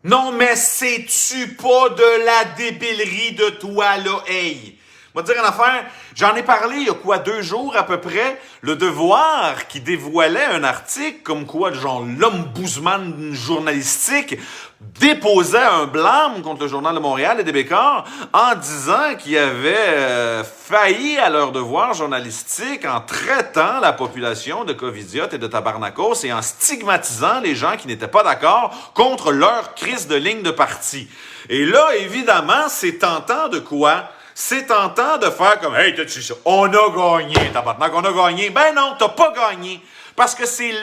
Non, mais c'est-tu pas de la débilerie de toi, là, hey? On va te dire une affaire, j'en ai parlé il y a quoi, 2 jours à peu près, Le Devoir qui dévoilait un article comme quoi, genre, l'ombudsman journalistique déposait un blâme contre le Journal de Montréal et des Bécars en disant qu'ils avaient failli à leur devoir journalistique en traitant la population de covidiotes et de tabarnakos et en stigmatisant les gens qui n'étaient pas d'accord contre leur crise de ligne de parti. Et là, évidemment, c'est tentant de quoi? C'est tentant de faire comme « Hey, t'as-tu ça? On a gagné, tabarnak, on a gagné. » Ben non, t'as pas gagné. Parce que c'est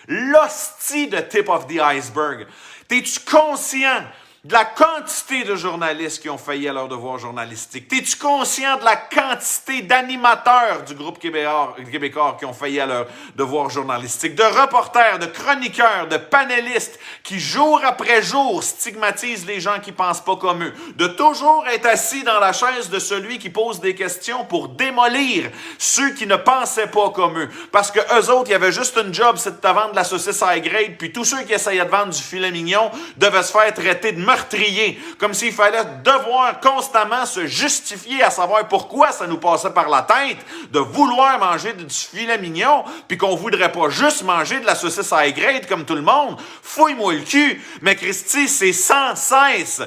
l'hostie de tip of the iceberg. T'es-tu conscient de la quantité de journalistes qui ont failli à leur devoir journalistique? T'es-tu conscient de la quantité d'animateurs du groupe québécois qui ont failli à leur devoir journalistique? De reporters, de chroniqueurs, de panélistes qui, jour après jour, stigmatisent les gens qui pensent pas comme eux. De toujours être assis dans la chaise de celui qui pose des questions pour démolir ceux qui ne pensaient pas comme eux. Parce que eux autres, il y avait juste une job, c'est de te vendre de la saucisse high grade, puis tous ceux qui essayaient de vendre du filet mignon devaient se faire traiter de meurtrier, comme s'il fallait devoir constamment se justifier à savoir pourquoi ça nous passait par la tête de vouloir manger du filet mignon, puis qu'on voudrait pas juste manger de la saucisse high grade comme tout le monde. Fouille-moi le cul. Mais Christy, c'est sans cesse,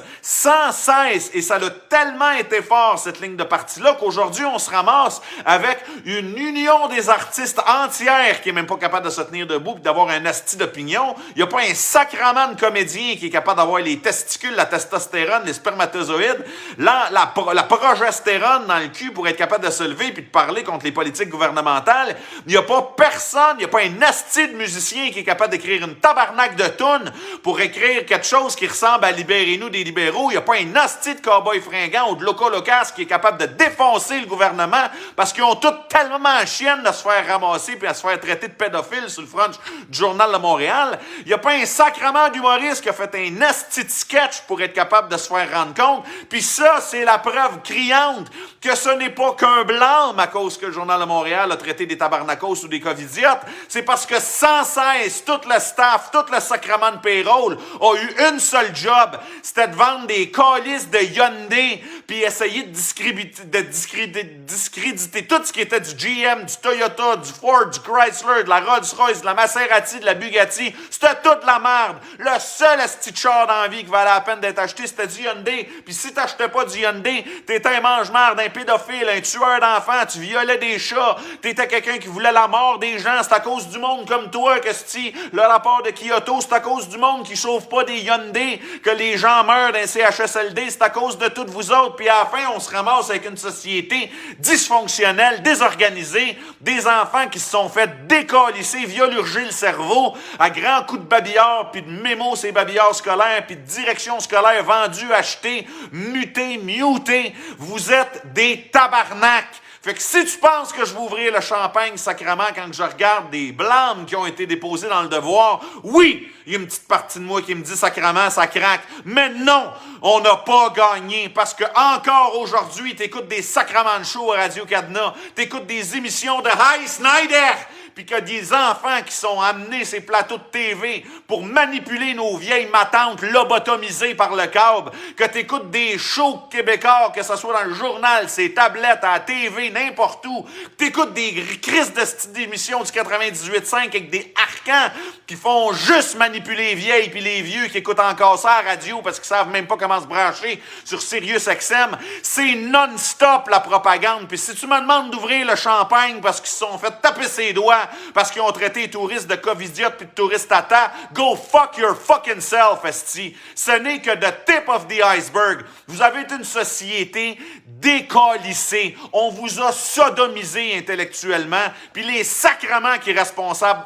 et ça a tellement été fort, cette ligne de parti-là, qu'aujourd'hui, on se ramasse avec une union des artistes entière qui est même pas capable de se tenir debout et d'avoir un asti d'opinion. Il n'y a pas un sacrement de comédien qui est capable d'avoir les testicules, la testostérone, les spermatozoïdes, la progestérone dans le cul pour être capable de se lever et de parler contre les politiques gouvernementales. Il n'y a pas personne, il n'y a pas un asti de musicien qui est capable d'écrire une tabarnak de toune pour écrire quelque chose qui ressemble à Libérez-nous des libéraux. Il n'y a pas un asti de cowboy fringant ou de loco-locas qui est capable de défoncer le gouvernement parce qu'ils ont tous tellement chienne de se faire ramasser puis à se faire traiter de pédophile sur le front du Journal de Montréal. Il n'y a pas un sacrement d'humoriste qui a fait un asti de sketch pour être capable de se faire rendre compte. Puis ça, c'est la preuve criante que ce n'est pas qu'un blâme à cause que le Journal de Montréal a traité des tabarnakos ou des covidiotes. C'est parce que sans cesse, tout le staff, tout le sacrement de payroll a eu une seule job. C'était de vendre des calices de Hyundai puis essayer de discréditer tout ce qui était du GM, du Toyota, du Ford, du Chrysler, de la Rolls-Royce, de la Maserati, de la Bugatti. C'était toute la merde. Le seul esti de char dans la vie qui valait la peine d'être acheté, c'était du Hyundai. Puis si t'achetais pas du Hyundai, t'étais un mange-merde, un pédophile, un tueur d'enfants, tu violais des chats, t'étais quelqu'un qui voulait la mort des gens. C'est à cause du monde comme toi que le rapport de Kyoto, c'est à cause du monde qui chauffe pas des Hyundai que les gens meurent d'un CHSLD. C'est à cause de toutes vous autres. Puis à la fin, on se ramasse avec une société dysfonctionnelle, désorganisée, des enfants qui se sont fait décalisser, violurger le cerveau à grands coups de babillard, puis de mémos ces babillards scolaires, puis de direction scolaire vendue, achetée, mutée, mutée. Vous êtes des tabarnaks. Fait que si tu penses que je vais ouvrir le champagne sacrément quand je regarde des blâmes qui ont été déposés dans le Devoir, oui, il y a une petite partie de moi qui me dit sacrément, ça craque. Mais non, on n'a pas gagné parce que encore aujourd'hui, t'écoutes des sacrements de show à Radio-Cadena, t'écoutes des émissions de Hi Snyder, puis qu'il y a des enfants qui sont amenés ces plateaux de TV pour manipuler nos vieilles matantes lobotomisées par le câble, que t'écoutes des shows québécois, que ce soit dans le journal, ces tablettes, à la TV, n'importe où, que t'écoutes des crises d'émissions du 98.5 avec des arcans qui font juste manipuler les vieilles puis les vieux qui écoutent encore ça à la radio parce qu'ils savent même pas comment se brancher sur SiriusXM. C'est non-stop la propagande. Puis si tu me demandes d'ouvrir le champagne parce qu'ils se sont fait taper ses doigts parce qu'ils ont traité les touristes de covidiotes puis de touristes tata, go fuck your fucking self, esti. Ce n'est que the tip of the iceberg. Vous avez été une société décalissée. On vous a sodomisé intellectuellement, puis les sacrements qui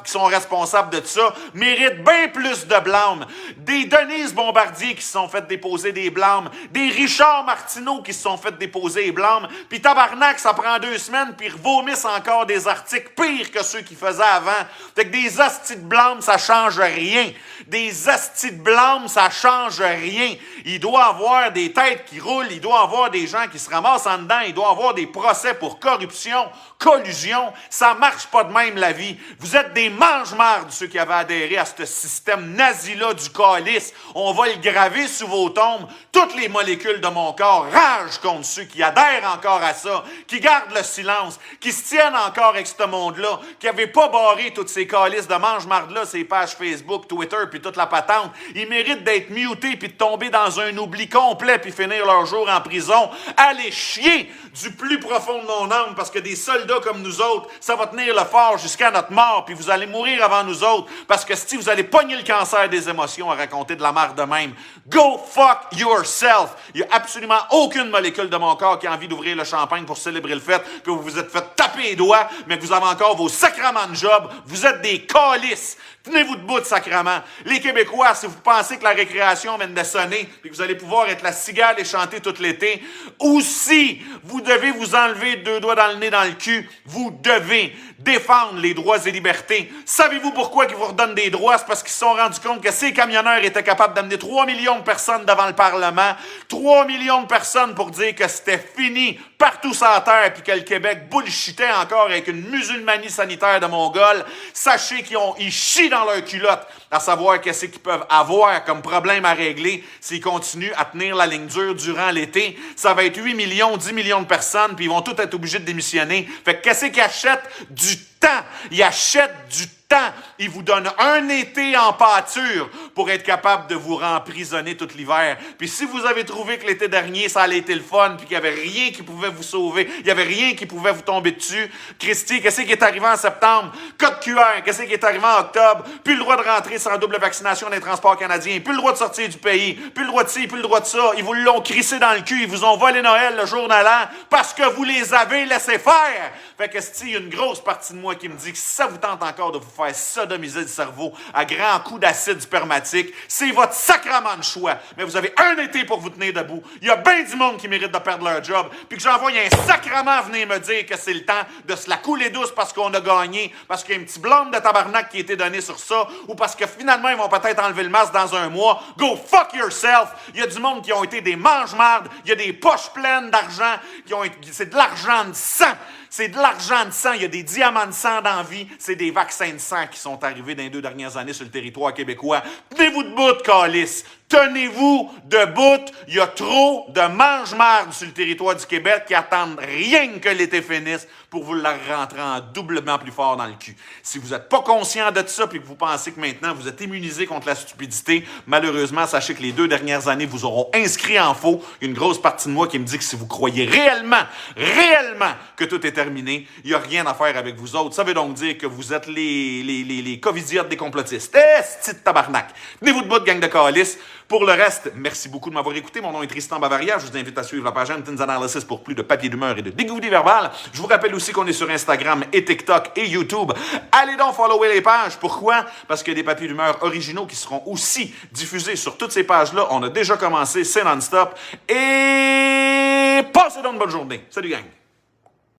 sont responsables de ça méritent bien plus de blâme. Des Denise Bombardier qui se sont fait déposer des blâmes, des Richard Martineau qui se sont fait déposer des blâmes, puis tabarnak, ça prend 2 semaines, puis ils vomissent encore des articles pires que ceux qui qu'ils faisaient avant. Fait que des hosties de blâme, ça change rien. Des hosties de blâme, ça change rien. Il doit y avoir des têtes qui roulent, il doit y avoir des gens qui se ramassent en dedans, il doit y avoir des procès pour corruption, collusion. Ça marche pas de même, la vie. Vous êtes des mange-marde, ceux qui avaient adhéré à ce système nazi-là du calice. On va le graver sous vos tombes. Toutes les molécules de mon corps ragent contre ceux qui adhèrent encore à ça, qui gardent le silence, qui se tiennent encore avec ce monde-là, qui n'avaient pas barré toutes ces calices de mange-marde-là, ces pages Facebook, Twitter, puis toute la patente. Ils méritent d'être mutés puis de tomber dans un oubli complet puis finir leur jour en prison. Allez chier du plus profond de mon âme parce que des soldats comme nous autres, ça va tenir le fort jusqu'à notre mort puis vous allez mourir avant nous autres parce que si vous allez pogner le cancer des émotions à raconter de la marde de même, go fuck yourself. Il n'y a absolument aucune molécule de mon corps qui a envie d'ouvrir le champagne pour célébrer le fait que vous vous êtes fait taper les doigts mais que vous avez encore vos sacraments de job. Vous êtes des calices. Tenez-vous debout de sacrament. Les Québécois, si vous pensez que la récréation vient de sonner et que vous allez pouvoir être la cigale et chanter tout l'été, aussi, vous devez vous enlever 2 doigts dans le nez, dans le cul. Vous devez défendre les droits et libertés. Savez-vous pourquoi ils vous redonnent des droits? C'est parce qu'ils se sont rendus compte que ces camionneurs étaient capables d'amener 3 millions de personnes devant le Parlement. 3 millions de personnes pour dire que c'était fini partout sur la terre puis que le Québec bullshitait encore avec une musulmanie sanitaire de Mongols. Sachez qu'ils chient dans leur culotte à savoir qu'est-ce qu'ils peuvent avoir comme problème à régler s'ils continuent à tenir la ligne dure durant l'été. Ça va être 8 millions, 10 millions de personnes, puis ils vont tous être obligés de démissionner. Fait que qu'est-ce qu'ils achètent? Du temps. Ils achètent du temps. Ils vous donnent un été en pâture pour être capable de vous emprisonner tout l'hiver. Puis si vous avez trouvé que l'été dernier, ça allait été le fun, puis qu'il n'y avait rien qui pouvait vous sauver, il n'y avait rien qui pouvait vous tomber dessus, Christy, qu'est-ce qui est arrivé en septembre? Code QR, qu'est-ce qui est arrivé en octobre? Plus le droit de rentrer sans double vaccination dans les transports canadiens, plus le droit de sortir du pays, plus le droit de ci, plus le droit de ça. Ils vous l'ont crissé dans le cul, ils vous ont volé Noël le jour de l'an parce que vous les avez laissés faire. Fait que il y a une grosse partie de moi qui me dit que si ça vous tente encore de vous faire sodomiser le cerveau à grands coups d'acide spermatique, c'est votre sacrement de choix. Mais vous avez un été pour vous tenir debout. Il y a bien du monde qui mérite de perdre leur job, puis que j'envoie un sacrement venir me dire que c'est le temps de se la couler douce parce qu'on a gagné, parce qu'il y a un petit blâme de tabarnak qui a été donné sur ça, ou parce que finalement, ils vont peut-être enlever le masque dans un mois. Go fuck yourself! Il y a du monde qui ont été des mange-mardes, il y a des poches pleines d'argent, c'est de l'argent de sang. C'est de l'argent de sang, il y a des diamants de sang dans la vie, c'est des vaccins de sang qui sont arrivés dans les 2 dernières années sur le territoire québécois. Tenez-vous debout, calice! Tenez-vous debout! Il y a trop de mange-marde sur le territoire du Québec qui attendent rien que l'été finisse pour vous la rentrer en doublement plus fort dans le cul. Si vous n'êtes pas conscient de ça et que vous pensez que maintenant vous êtes immunisé contre la stupidité, malheureusement, sachez que les 2 dernières années vous auront inscrit en faux. Il y a une grosse partie de moi qui me dit que si vous croyez réellement que tout est terminé, il n'y a rien à faire avec vous autres. Ça veut donc dire que vous êtes les covidiotes des complotistes. Esti de tabarnak! Tenez-vous debout, gang de calices. Pour le reste, merci beaucoup de m'avoir écouté. Mon nom est Tristan Bavaria. Je vous invite à suivre la page Hamptons Analysis pour plus de papier d'humeur et de dégoût verbal. Je vous rappelle aussi qu'on est sur Instagram et TikTok et YouTube. Allez donc follower les pages. Pourquoi? Parce qu'il y a des papiers d'humeur originaux qui seront aussi diffusés sur toutes ces pages-là. On a déjà commencé, c'est non-stop. Et passez donc une bonne journée. Salut gang!